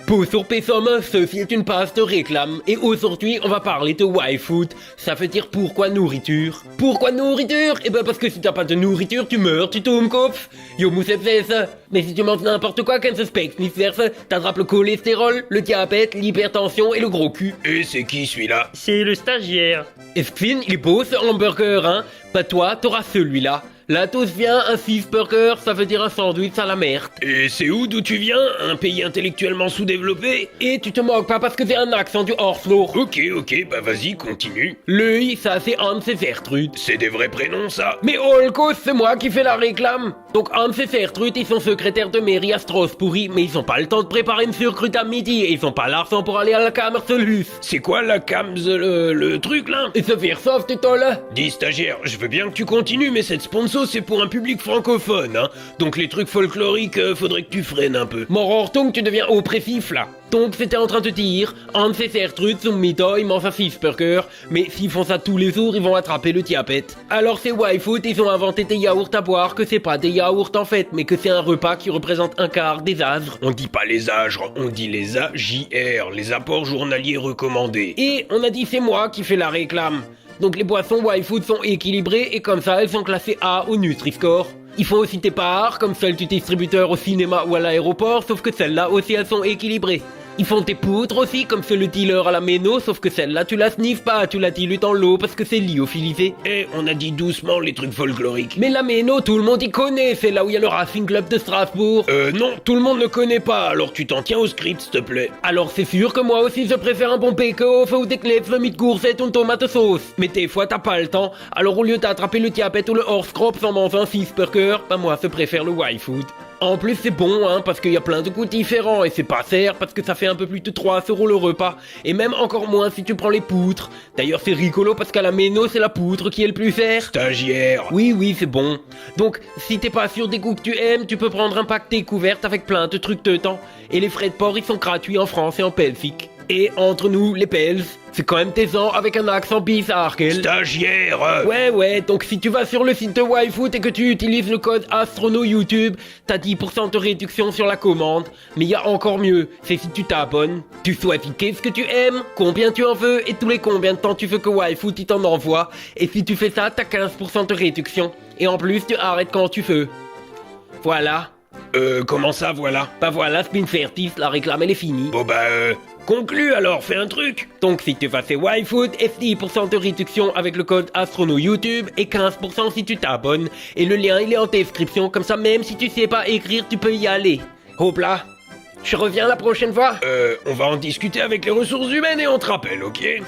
Pause sur PSOM, ceci est une page de réclame. Et aujourd'hui, on va parler de Y-Food. Ça veut dire pourquoi nourriture. Pourquoi nourriture? Eh ben parce que si t'as pas de nourriture, tu meurs, tu tombes kopf. Yo, mousse ça. Mais si tu manges n'importe quoi, qu'un suspect, ni verse, t'attrapes le cholestérol, le diabète, l'hypertension et le gros cul. Et c'est qui celui-là? C'est le stagiaire. Esquine, il est beau ce hamburger, hein? Pas toi, t'auras celui-là. Là, tous vient un cheeseburger, ça veut dire un sandwich à la merde. Et c'est où d'où tu viens? Un pays intellectuellement sous-développé? Et tu te moques pas parce que c'est un accent du hors-floor. Ok, bah vas-y, continue. L'œil, ça c'est Hans et Gertrude. C'est des vrais prénoms, ça? Mais Holkos, c'est moi qui fais la réclame. Donc Hans et Gertrude, ils sont secrétaires de mairie à Strasbourg, mais ils ont pas le temps de préparer une surcrute à midi et ils ont pas l'argent pour aller à la Kammerselhus. C'est quoi la cams, le truc là? Et se faire soft et toi là? Dis stagiaire, je veux bien que tu continues, mais cette sponsor c'est pour un public francophone, hein. Donc les trucs folkloriques, faudrait que tu freines un peu. Morortung, tu deviens au préfif là. Donc c'était en train de dire, Hans et Gertrude sont mythos, ils mangent un cheeseburger, mais s'ils font ça tous les jours, ils vont attraper le diabète. Alors c'est Y-Food, ils ont inventé des yaourts à boire, que c'est pas des yaourts en fait, mais que c'est un repas qui représente un quart des âges. On dit pas les âges, on dit les AJR, les apports journaliers recommandés. Et on a dit c'est moi qui fais la réclame. Donc les boissons Y-Food sont équilibrées et comme ça elles sont classées A au Nutri-Score. Ils font aussi tes parts, comme celles du distributeur au cinéma ou à l'aéroport, sauf que celles-là aussi elles sont équilibrées. Ils font tes poudres aussi, comme c'est le dealer à la méno, sauf que celle-là tu la sniffes pas, tu la dilutes dans l'eau parce que c'est lyophilisé. Eh, on a dit doucement les trucs folkloriques. Mais la méno, tout le monde y connaît, c'est là où il y a le Racing Club de Strasbourg. Non, tout le monde ne connaît pas, alors tu t'en tiens au script, s'il te plaît. Alors c'est sûr que moi aussi je préfère un bon bake-off ou des klebs mit courgettes ou une tomate sauce. Mais des fois t'as pas le temps, alors au lieu d'attraper le diabète ou le horse-crop sans manger un cheeseburger, bah moi je préfère le Y-Food. En plus c'est bon hein, parce qu'il y a plein de goûts différents et c'est pas cher parce que ça fait un peu plus de 3 € le repas. Et même encore moins si tu prends les poutres. D'ailleurs c'est rigolo parce qu'à la méno c'est la poutre qui est le plus cher. Stagiaire. Oui c'est bon. Donc si t'es pas sûr des goûts que tu aimes, tu peux prendre un pack découverte avec plein de trucs dedans. Et les frais de port ils sont gratuits en France et en Belgique. Et entre nous, les Pels, c'est quand même tes gens avec un accent bizarre, quel. Stagiaire. Ouais, donc si tu vas sur le site de Y-Food et que tu utilises le code Astrono YouTube, t'as 10% de réduction sur la commande. Mais il y a encore mieux, c'est si tu t'abonnes. Tu choisis qu'est-ce que tu aimes, combien tu en veux et tous les combien de temps tu veux que Y-Food t'en envoie. Et si tu fais ça, t'as 15% de réduction. Et en plus, tu arrêtes quand tu veux. Voilà. Comment ça, voilà? Bah voilà, Spin Fertis, la réclame elle est finie. Bon conclue alors, fais un truc. Donc si tu vas faire Y-Food, 10% de réduction avec le code Astrono YouTube et 15% si tu t'abonnes. Et le lien il est en description, comme ça même si tu sais pas écrire, tu peux y aller. Hop là. Je reviens la prochaine fois. On va en discuter avec les ressources humaines et on te rappelle, ok?